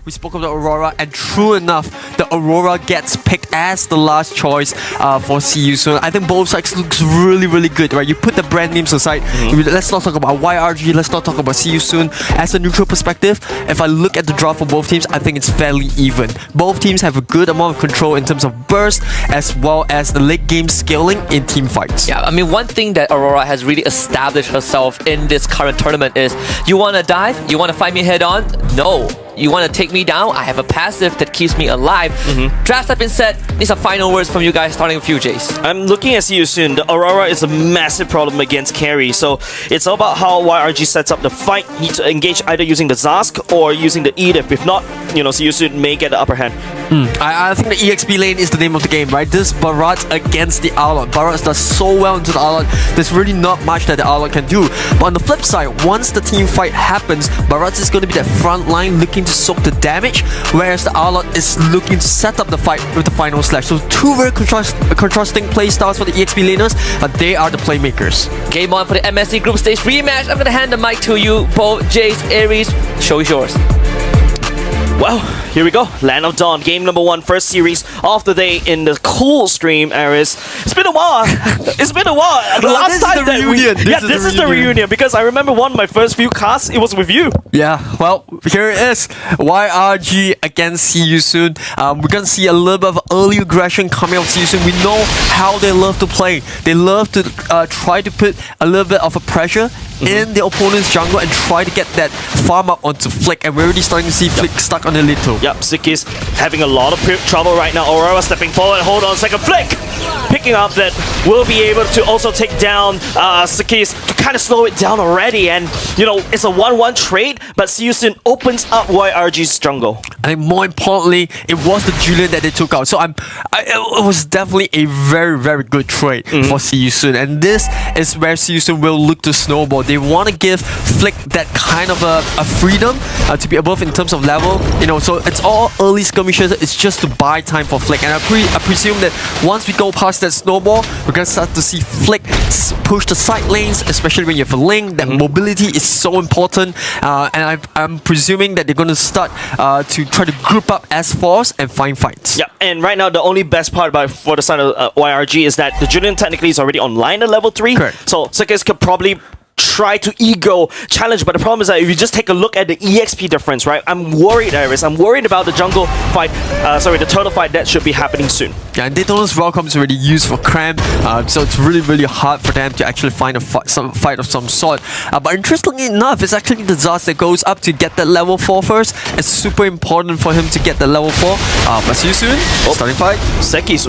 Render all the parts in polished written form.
we spoke of the Aurora, and true enough, the Aurora gets picked as the last choice for CU Sson. I think both sides looks really, really good, right? You put the brand names aside. Let's not talk about YRG. Let's not talk about CU Sson. As a neutral perspective, if I look at the draw for both teams, I think it's fairly even. Both teams have a good amount of control in terms of burst as well as the late game scaling in team fights. Yeah, I mean, one thing that Aurora has really established herself in this current tournament is, you want to dive? You want to fight me head on? No. You want to take me down? I have a passive that keeps me alive. Drafts have been set. These are final words from you guys, starting with you, Jace. I'm looking at CU Sson. The Aurora is a massive problem against carry, so it's all about how YRG sets up the fight. Need to engage either using the Zask or using the Edip. If not, you know, CU Sson may get the upper hand. I think the EXP lane is the name of the game, right? This Barat against the Arlot. Barat does so well into the Arlot. There's really not much that the Arlot can do. But on the flip side, once the team fight happens, Barat is going to be that front line looking to soak the damage, whereas the Arlot is looking to set up the fight with the final slash. So two very contrasting play styles for the EXP laners, but they are the playmakers. Game on for the MSC group stage rematch. I'm going to hand the mic to you both. Jace, Aries, show is yours. Well, here we go. Land of Dawn, game number 1, first series of the day in the cool stream, Aris. It's been a while. It's been a while. The last time that this is the reunion because I remember one of my first few casts. It was with you. Yeah, well, here it is. YRG against CU Sson. We're gonna see a little bit of early aggression coming out of CU Sson. We know how they love to play. They love to try to put a little bit of a pressure in the opponent's jungle and try to get that farm up onto Flick, and we're already starting to see Flick stuck on the little. Yep, Siki's having a lot of trouble right now. Aurora stepping forward. Hold on a second. Flick picking up that will be able to also take down Siki's to kind of slow it down already. And, you know, it's a 1-1 trade, but CU Sson opens up YRG's jungle. I think more importantly, it was the Julian that they took out. So it was definitely a very, very good trade for CU Sson. And this is where CU Sson will look to snowball. They want to give Flick that kind of a freedom to be above in terms of level. You know, so it's all early skirmishes. It's just to buy time for Flick. And I presume that once we go past that snowball, we're going to start to see Flick push the side lanes, especially when you have a link. That mobility is so important. And I'm presuming that they're going to start to try to group up S4s and find fights. Yeah, and right now the only best part for the side of YRG is that the Julian technically is already online at level 3. Correct. So Sikis could probably try to ego challenge, but the problem is that if you just take a look at the EXP difference, right? I'm worried, Iris. I'm worried about the jungle fight, the turtle fight that should be happening soon. Yeah, and Daytona's welcome is already used for Cram, so it's really, really hard for them to actually find a fight of some sort. But interestingly enough, it's actually the Zaz that goes up to get that level 4 first. It's super important for him to get the level 4. But see you soon. Starting fight. Sekis,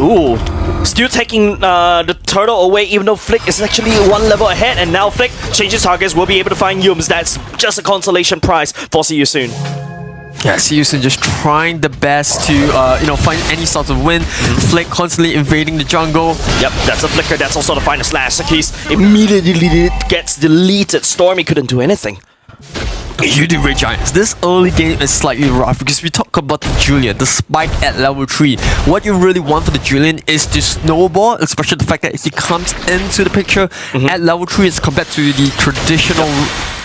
still taking the turtle away, even though Flick is actually 1 level ahead, and now Flick changes targets, will be able to find Yums. That's just a consolation prize for CU Sson. Yeah, CU Sson just trying the best to find any sort of win. Flick constantly invading the jungle. Yep, that's a flicker. That's also the final slash. Sakis immediately gets deleted. Stormy couldn't do anything. Yoodo Red Giants. This early game is slightly rough because we talk about the Julian, the spike at level 3. What you really want for the Julian is to snowball, especially the fact that he comes into the picture at level 3 as compared to the traditional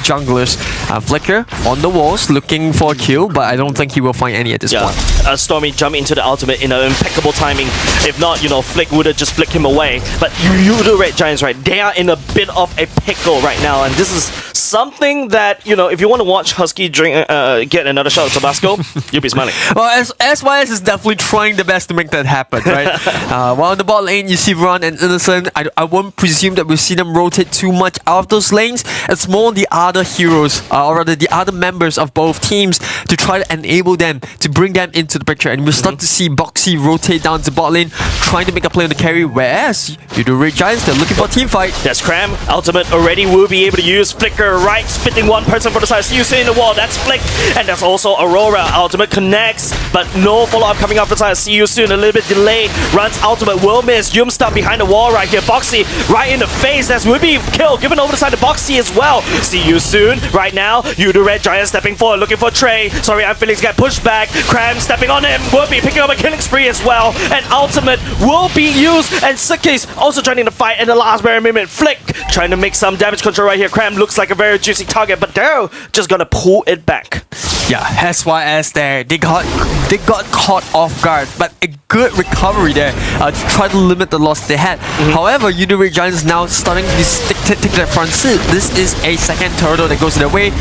junglers. Flicker on the walls looking for a kill, but I don't think he will find any at this point. Stormy jump into the ultimate in an impeccable timing. If not, you know, Flick would have just flicked him away. But Yoodo Red Giants, right, they are in a bit of a pickle right now, and this is something that, you know, if you want to watch Husky get another shot of Tabasco, you'll be smiling. Well, SYS is definitely trying the best to make that happen, right? While on the bot lane, you see Ron and Innocent. I won't presume that we'll see them rotate too much out of those lanes. It's more the other heroes, or rather the other members of both teams, to try to enable them, to bring them into the picture. And we'll start to see Boxy rotate down to bot lane, trying to make a play on the carry, whereas Yoodo Red Giants, they're looking for a team fight. That's Cram. Ultimate already will be able to use Flicker right, spitting one person for the side. See you see in the wall. That's Flick. And that's also Aurora. Ultimate connects, but no follow-up coming off the side. See you soon. A little bit delayed. Runs ultimate. Will miss. Yum stuck behind the wall right here. Boxy right in the face. That's will be killed. Given over the side to Boxy as well. See you soon. Right now, Yoodo Red Giant stepping forward, looking for Trey. Sorry, I'm Felix get pushed back. Cram stepping on him. Will be picking up a killing spree as well. And ultimate will be used. And Sikis also joining the fight in the last very minute. Flick trying to make some damage control right here. Cram looks like a very juicy target, but they're just gonna pull it back. Yeah, SYS there. They got caught off guard, but a good recovery there to try to limit the loss they had. However, Yoodo Red Giants now starting to take that front seat. This is a second turtle that goes their way,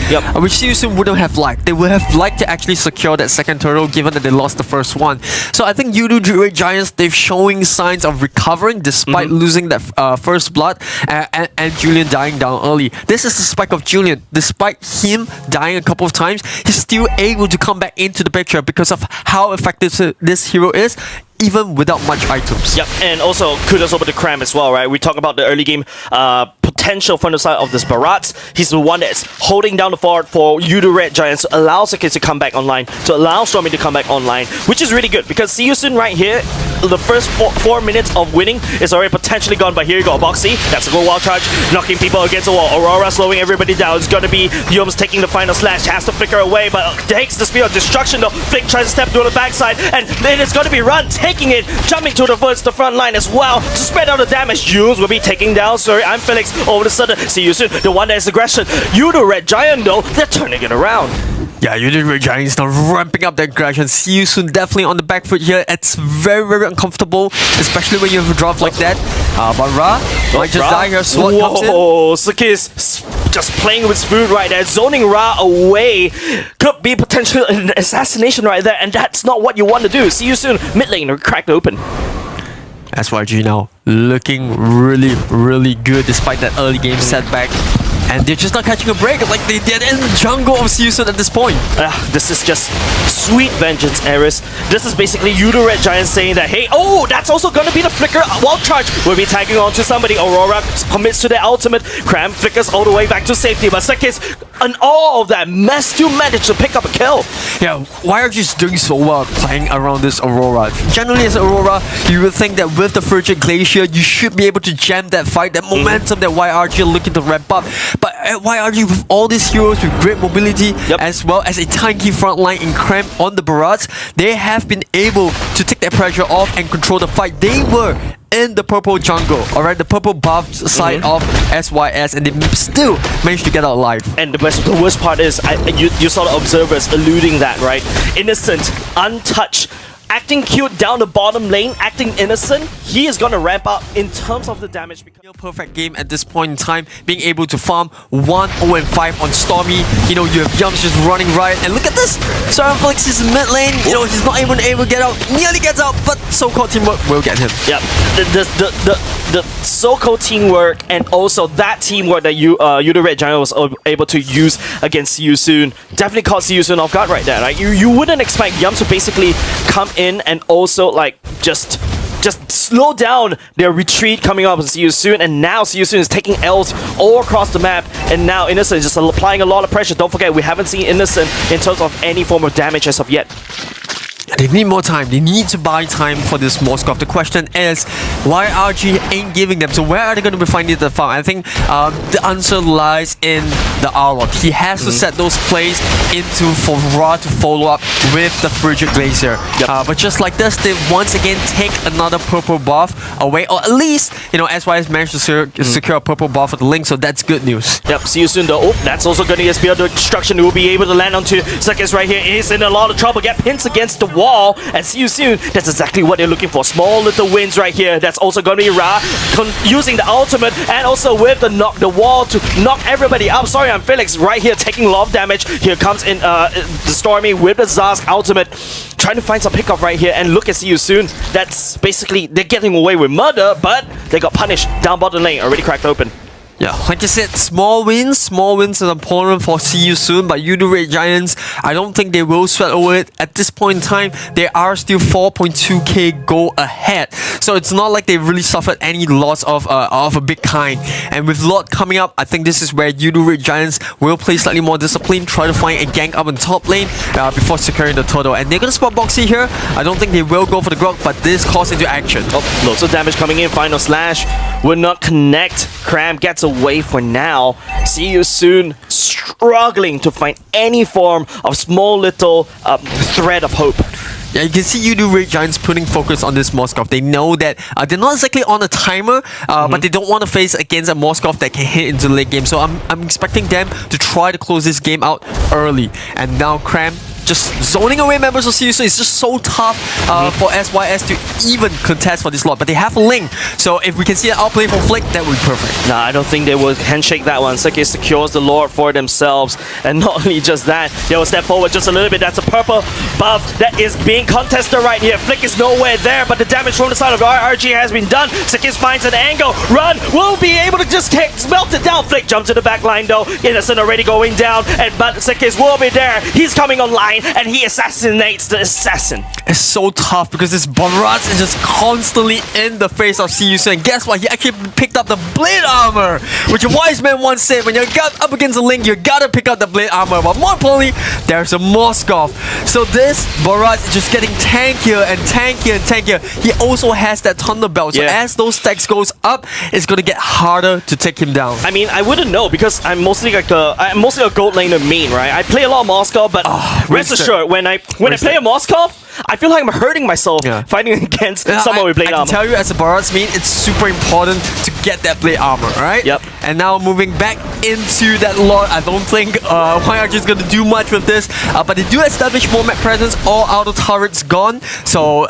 which Seosun wouldn't have liked. They would have liked to actually secure that second turtle, given that they lost the first one. So I think Yoodo Red Giants, they're showing signs of recovering despite losing that first blood and Julian dying down early. This is the spike of Julian. Despite him dying a couple of times, he's still able to come back into the picture because of how effective this hero is, even without much items. Yep, and also kudos over to Cram as well, right? We talk about the early game potential from the side of this Barats. He's the one that's holding down the fort for Yoodo Red Giants to allow Sakis to come back online, to allow Stormy to come back online, which is really good because Seosun right here, the first 4 minutes of winning is already potentially gone, but here you go, Boxy, that's a good wall charge, knocking people against the wall. Aurora slowing everybody down. It's gonna be Yums taking the final slash, has to flicker away, but takes the speed of destruction though. Flick tries to step to the backside, and then it's gonna be Run taking it, jumping to the front line as well to spread out the damage. Yums will be taking down, sorry, I'm Felix. Over the sudden, Seosun, the one that has aggression. Yoodo Red Giant though, they're turning it around. Yeah, Yoodo Red Giants now ramping up their aggression. Seosun definitely on the back foot here. It's very, very uncomfortable, especially when you have a draft like that. But Ra might just die here. Sword comes in. Whoa, Sakis just playing with food right there, zoning Ra away. Could be potential an assassination right there, and that's not what you want to do. See you soon. Mid lane cracked open. SYG now looking really, really good despite that early game setback. And they're just not catching a break like they did in the jungle of Seosun at this point. This is just sweet vengeance, Eris. This is basically Yoodo Red Giant saying that, hey, oh, that's also gonna be the flicker wild charge. We'll be tagging on to somebody. Aurora commits to the ultimate. Cram flickers all the way back to safety. But Sakis, and all of that mess, still managed to pick up a kill. Yeah, why are you just doing so well playing around this Aurora? Generally as Aurora, you would think that with the Frigid Glacier, you should be able to jam that fight, that momentum that YRG are looking to ramp up. But YRG with all these heroes with great mobility, as well as a tanky front line in Cram on the Barats, they have been able to take that pressure off and control the fight. They were in the purple jungle, alright, the purple buff side of SYS, and they still managed to get out alive. And the worst part is, you saw the observers alluding that, right? Innocent, untouched, acting cute down the bottom lane, acting innocent. He is gonna ramp up in terms of the damage. Perfect game at this point in time, being able to farm 1-0-5 on Stormy. You know, you have Yums just running riot, and look at this. Sson Felix is mid lane. You know, he's not even able to get out. Nearly gets out, but so-called teamwork will get him. Yep. The so-called teamwork, and also that teamwork that Yoodo Red Giant was able to use against Seosun definitely caught Seosun off guard right there. Right? You wouldn't expect Yums to basically come in and also like just slow down their retreat coming up with Seosun, and now Seosun is taking L's all across the map, and now Innocent is just applying a lot of pressure. Don't forget, we haven't seen Innocent in terms of any form of damage as of yet. They need more time. They need to buy time for this Moskov. The question is, why RG ain't giving them? So where are they going to be finding the farm? I think the answer lies in the Arlot. He has to set those plays into for Ra to follow up with the Frigid Glacier. But just like this, they once again take another purple buff away, or at least, you know, SYS managed to secure a purple buff for the Link, so that's good news. Yep, see you soon though. Oh, that's also going to get spear the destruction. Will be able to land onto Sakis right here. He's in a lot of trouble. Get pins against the wall, and see you soon. That's exactly what they're looking for. Small little wins right here. That's also going to be Ra using the ultimate, and also with the wall to knock everybody up. Sorry, I'm Felix right here taking a lot of damage. Here comes in the Stormy with the Zazk ultimate, trying to find some pickup right here, and look at see you soon. That's basically, they're getting away with murder, but they got punished down bottom lane, already cracked open. Yeah, like I said, small wins is important for See You Soon, but Yoodo Red Giants, I don't think they will sweat over it. At this point in time, they are still 4.2k goal ahead. So it's not like they really suffered any loss of a big kind. And with Lot coming up, I think this is where Yoodo Red Giants will play slightly more disciplined, try to find a gank up in top lane before securing the turtle. And they're going to spot Boxy here. I don't think they will go for the Grog, but this calls into action. Oh, loads of damage coming in. Final slash will not connect. Cram gets away for now. See you soon. Struggling to find any form of small little thread of hope. Yeah, you can see Yoodo Red Giants putting focus on this Moskov. They know that they're not exactly on a timer, but they don't want to face against a Moskov that can hit into the late game. So I'm expecting them to try to close this game out early. And now Cram just zoning away members of CU Soon. It's just so tough for SYS to even contest for this lot. But they have a link. So if we can see an outplay from Flick, that would be perfect. Nah, I don't think they will handshake that one. Seke secures the Lord for themselves. And not only just that, they will step forward just a little bit. That's a purple buff that is being contested right here. Flick is nowhere there, but the damage from the side of RRG has been done. Seke finds an angle. Run will be able to just melt it down. Flick jumps to the back line though. Innocent already going down, but Seke will be there. He's coming online and he assassinates the assassin. It's so tough because this Barat is just constantly in the face of CU Soon. And guess what? He actually picked up the blade armor, which a wise man once said, when you're up against a link, you gotta pick up the blade armor. But more importantly, there's a Moskov. So this Barat is just getting tankier and tankier and tankier. He also has that Thunder Belt. So as those stacks goes up, it's gonna get harder to take him down. I mean, I wouldn't know because I'm mostly like I'm mostly a gold laner main, right? I play a lot of Moskov, but rest assured, when I play a Moskov, I feel like I'm hurting myself fighting against someone with blade armor. I can tell you, as a Barat's main, it's super important to get that blade armor, right? Yep. And now moving back into that lot, I don't think YRG is going to do much with this, but they do establish more map presence. All outer turrets gone, so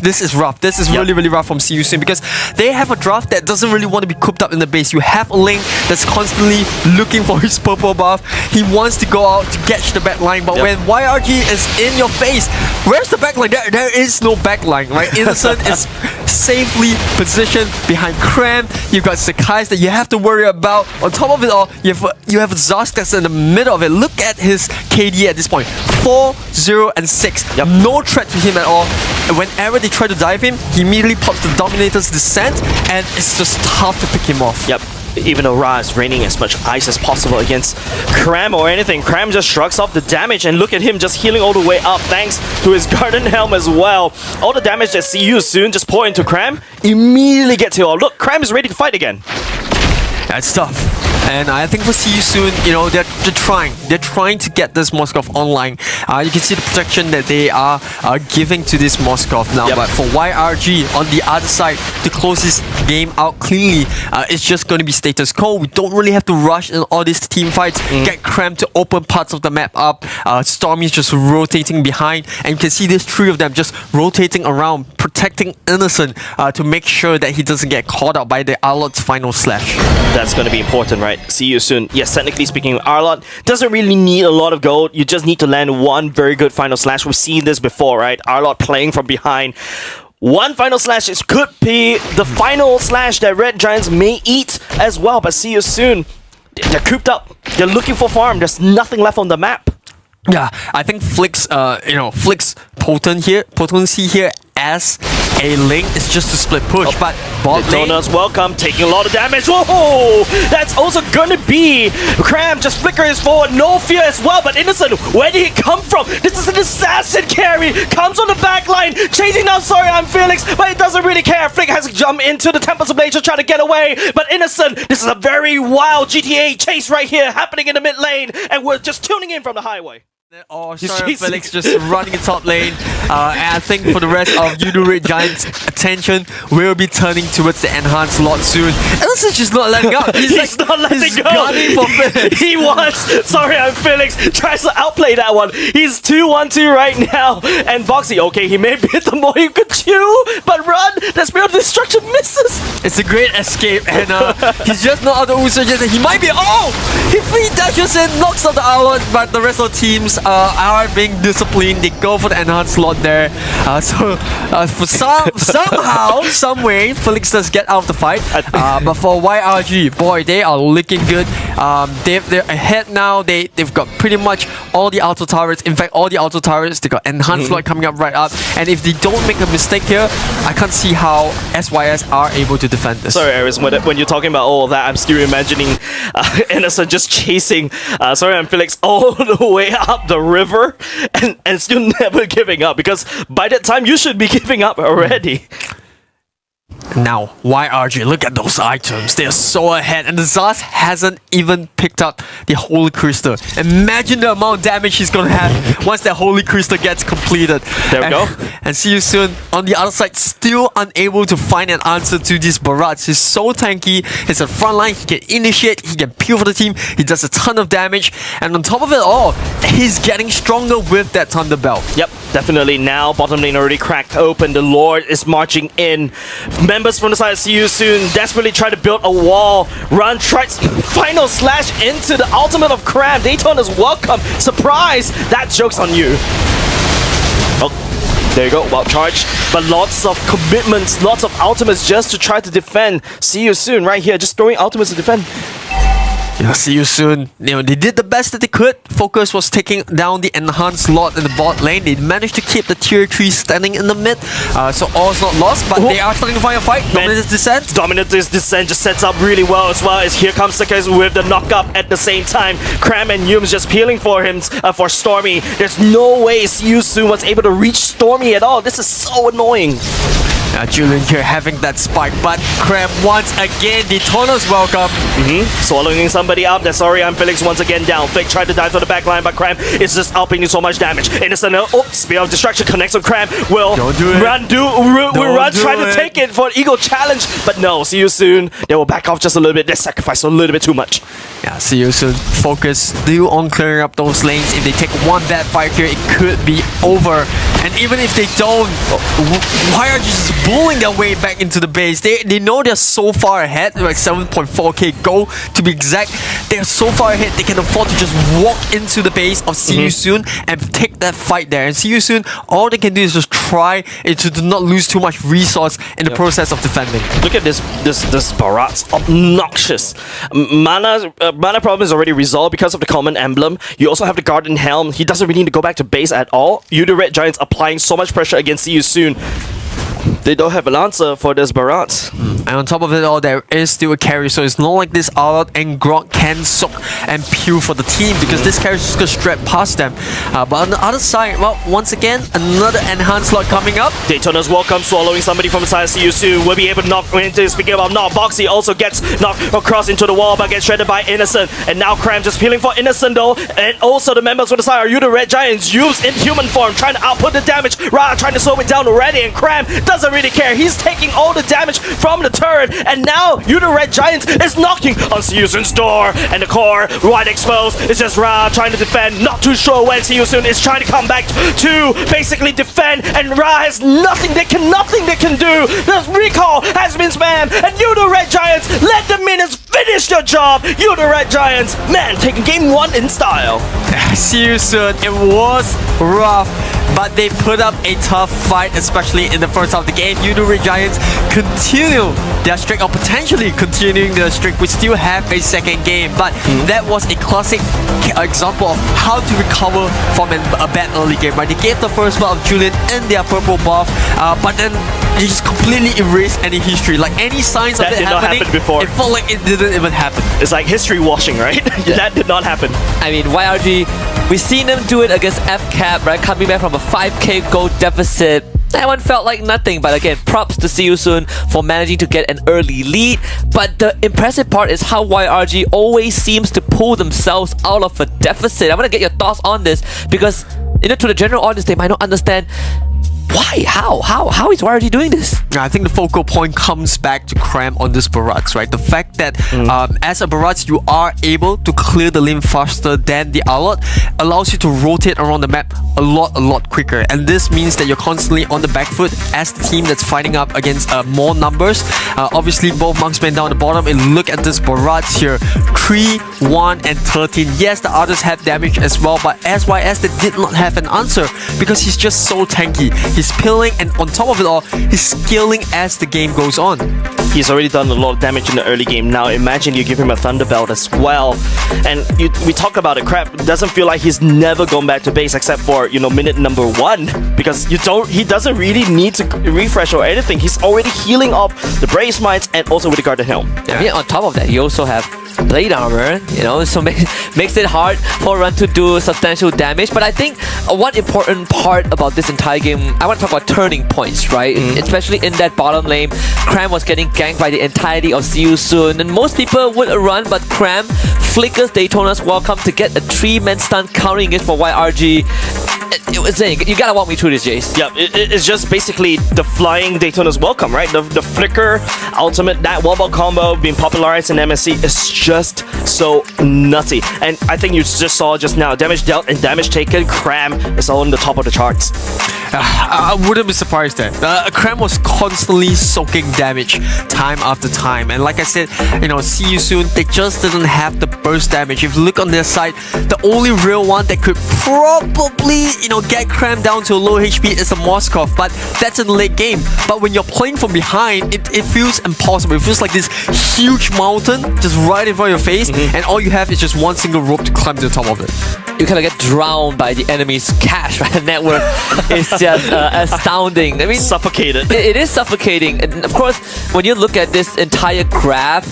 this is rough. This is really, really rough from CU Soon because they have a draft that doesn't really want to be cooped up in the base. You have a Link that's constantly looking for his purple buff. He wants to go out to catch the back line, but when YRG is in your face, where's the back line? There is no back line, right? Innocent is safely positioned behind Cram. You've got Sakai's that you have to worry about. On top of it all, you have Zosk that's in the middle of it. Look at his KD at this point. 4, 0, and 6. No threat to him at all. And whenever they try to dive him, he immediately pops the Dominator's Descent, and it's just tough to pick him off. Even though Ra is raining as much ice as possible against Cram or anything, Cram just shrugs off the damage, and look at him just healing all the way up thanks to his Garden Helm as well. All the damage that CU Soon just pour into Cram immediately gets healed. Look, Cram is ready to fight again. That's tough. And I think for CU Soon, you know, they're trying. They're trying to get this Moskov online. You can see the protection that they are giving to this Moskov now. But for YRG on the other side to close this game out cleanly, it's just going to be status quo. We don't really have to rush in all these team fights. Get Cram to open parts of the map up. Stormy's just rotating behind, and you can see this three of them just rotating around, protecting Innocent to make sure that he doesn't get caught out by the Arlot's final slash. That's going to be important, right? See you soon. Yes, technically speaking, Arlot doesn't really need a lot of gold. You just need to land one very good final slash. We've seen this before, right? Arlot playing from behind. One final slash could be the final slash that Red Giants may eat as well. But see you soon. They're cooped up. They're looking for farm. There's nothing left on the map. Yeah, I think Flick's, Flick's potency here as a link is just to split push, but bot lane... Daytona's welcome, taking a lot of damage. Whoa! That's also gonna be Cram just flickers forward, no fear as well, but Innocent, where did he come from? This is an assassin carry, comes on the back line, chasing down Sorry I'm Felix, but it doesn't really care. Flick has to jump into the Temples of Nature, trying to get away, but Innocent, this is a very wild GTA chase right here, happening in the mid lane, and we're just tuning in from the highway. Oh, sorry, Felix just running in top lane. And I think for the rest of Yoodo Red Giants' attention, we'll be turning towards the enhanced lot soon. Innocent's just not letting up. He's not letting go. Gunning for Felix. He wants. Sorry, I'm Felix. Tries to outplay that one. He's 2-1-2 right now. And Boxy, okay, he may bit the more you could chew, but run. The Spirit of Destruction misses. It's a great escape, and he's just not out of Usurgent. He might be. Oh! He free dashes in, knocks out the Arlot, but the rest of the teams are being disciplined. They go for the enhanced slot there. For somehow, some way, Felix does get out of the fight. But for YRG, boy, they are looking good. They're ahead now. They've got pretty much all the auto turrets. In fact, all the auto turrets. They got enhanced slot coming up right up. And if they don't make a mistake here, I can't see how SYS are able to defend this. Sorry, Aris, when you're talking about all of that, I'm still imagining Innocent just chasing Sorry I'm Felix all the way up the river and still never giving up, because by that time you should be giving up already. Now, YRG, look at those items. They're so ahead, and the Zaz hasn't even picked up the Holy Crystal. Imagine the amount of damage he's gonna have once that Holy Crystal gets completed. There we go. And see you soon. On the other side, still unable to find an answer to these barrage. He's so tanky. He's a front line. He can initiate. He can peel for the team. He does a ton of damage. And on top of it all, he's getting stronger with that Thunder Belt. Yep, definitely. Now bottom lane already cracked open. The Lord is marching in. Members from the side, see you soon, desperately try to build a wall. Run, tries final slash into the ultimate of Cram. Daytona's welcome. Surprise! That joke's on you. Oh, there you go, well charged. But lots of commitments, lots of ultimates just to try to defend. See you soon, right here, just throwing ultimates to defend. Yeah, see you soon. You know, they did the best that they could. Focus was taking down the enhanced lot in the bot lane. They managed to keep the tier 3 standing in the mid. So all's not lost, but they are starting to find a fight. Dominant's Descent. Dominant's Descent just sets up really well as well as here comes Sakaz with the knock-up at the same time. Cram and Yum's just peeling for him, for Stormy. There's no way Siu Soon was able to reach Stormy at all. This is so annoying. Julian here having that spike, but Cram once again, Daytona's welcome. Swallowing somebody up. That's sorry, I'm Felix once again down. Flick tried to dive for the back line, but Cram is just upping so much damage. Innocent, Spear of Destruction connects with Cram. Will run, try to take it for an Eagle challenge, but no, see you soon. They will back off just a little bit. They sacrifice a little bit too much. Yeah, see you soon. Focus still on clearing up those lanes. If they take one bad fight here, it could be over. And even if they don't, why are you just bullying their way back into the base? They know they're so far ahead, like 7.4k gold to be exact. They're so far ahead, they can afford to just walk into the base of See You Soon and take that fight there. And See You Soon, all they can do is just try to not lose too much resource in the process of defending. Look at this Barat's obnoxious. Mana problem is already resolved because of the common emblem. You also have the Garden Helm. He doesn't really need to go back to base at all. Yoodo Red Giants applying so much pressure against See You Soon. They don't have an answer for this Barat. And on top of it all, there is still a carry, so it's not like this Arlot and Grok can soak and peel for the team because this carry is just gonna strap past them. But on the other side, well, once again, another enhanced slot coming up. Daytona's welcome, swallowing somebody from the side of See You Soon. Will be able to knock into, speaking about knock, Boxy also gets knocked across into the wall but gets shredded by Innocent. And now Cram just peeling for Innocent though. And also the members from the side are Yoodo Red Giants used in human form, trying to output the damage. Ra trying to slow it down already, and Cram doesn't really care. He's taking all the damage from the turret, and now Yoodo Red Giants is knocking on See You Soon's door, and the core wide exposed. It's just Ra trying to defend, not too sure when See You Soon is trying to come back to basically defend, and Ra has nothing they can do. The recall has been spammed, and Yoodo Red Giants, let the minions finish their job. Yoodo Red Giants, man, taking game 1 in style. See You Soon, it was rough, but they put up a tough fight, especially in the first half of the game. Yoodo Red Giants continue their streak, or potentially continuing their streak. We still have a second game, but that was a classic example of how to recover from a bad early game, right? They gave the first blood of Julian in their purple buff, but then they just completely erased any history. Like any signs that of it did happening, not happen before. It felt like it didn't even happen. It's like history washing, right? That did not happen. I mean, YRG, we've seen them do it against FCAP, right? Coming back from a 5k gold deficit. That one felt like nothing, but again, props to See You Soon for managing to get an early lead. But the impressive part is how YRG always seems to pull themselves out of a deficit. I want to get your thoughts on this because, you know, to the general audience, they might not understand why, how is YRG doing this? I think the focal point comes back to Cram on this Barats, right? The fact that as a Barats, you are able to clear the lane faster than the Arlot allows you to rotate around the map a lot quicker. And this means that you're constantly on the back foot as the team that's fighting up against more numbers. Obviously, both marksmen down the bottom. And look at this Barats here. 3, 1, and 13. Yes, the others have damage as well, but SYS they did not have an answer because he's just so tanky. He's pilling, and on top of it all, he's scaling as the game goes on. He's already done a lot of damage in the early game. Now imagine you give him a Thunder Belt as well. And we talk about it, Crap doesn't feel like he's never gone back to base except for, you know, minute number 1. Because he doesn't really need to refresh or anything. He's already healing off the Brave Smites and also with the Garden Helm. I mean, on top of that, you also have blade armor, you know, so makes it hard for Run to do substantial damage. But I think one important part about this entire game, I want to talk about turning points, right? Especially in that bottom lane, Cram was getting ganked by the entirety of See You Soon, and most people would run, but Cram flickers Daytona's welcome to get a 3-man stun countering it for YRG. It was saying, you gotta walk me through this, Jace. Yeah, it's just basically the flying Daytona's welcome, right? The flicker ultimate, that wallball combo being popularized in MSC is just so nutty. And I think you just saw just now, damage dealt and damage taken, Cram is on the top of the charts. I wouldn't be surprised then. Cram was constantly soaking damage time after time, and like I said, you know, See You Soon, they just didn't have the burst damage. If you look on their side, the only real one that could probably, you know, get Cram down to low HP is a Moskov, but that's in the late game. But when you're playing from behind, it feels impossible. It feels like this huge mountain just right in front of your face, and all you have is just one single rope to climb to the top of it. You kind of get drowned by the enemy's cash, right? The net worth is just astounding. I mean, Suffocated. It is suffocating, and of course, when you look at this entire graph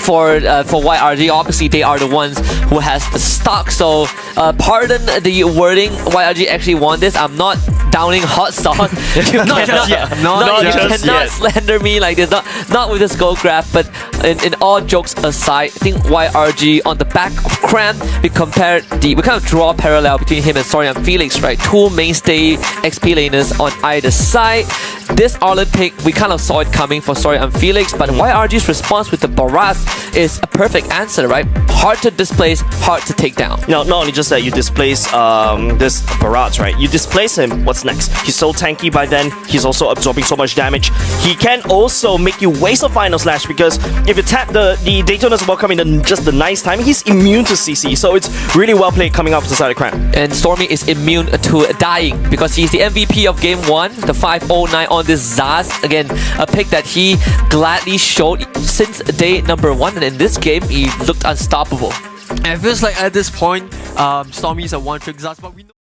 for YRG, obviously they are the ones who has the stock. So pardon the wording, YRG actually won this. I'm not downing hot sauce. You cannot slander me like this. Not with this gold graph, but in all jokes aside, I think YRG on the back of Cram, we kind of draw a parallel between him and Sorry and Felix, right? Two mainstay XP laners on either side. This Arlen pick, we kind of saw it coming for Sorry and Felix, but YRG's response with the Barras is a perfect answer, right? Hard to displace, hard to take down. No, not only just that, you displace this Barrage, right? You displace him, what's next? He's so tanky by then, he's also absorbing so much damage. He can also make you waste a Final Slash, because if you tap the Daytona's welcome in just the nice time, he's immune to CC, so it's really well played coming off the side of Cram. And Stormy is immune to dying because he's the MVP of Game 1, the 509 on this Zaz. Again, a pick that he gladly showed since day number 1, and in this game, he looked unstoppable. And it feels like at this point, Stormy is a one-trick Zaz, but we know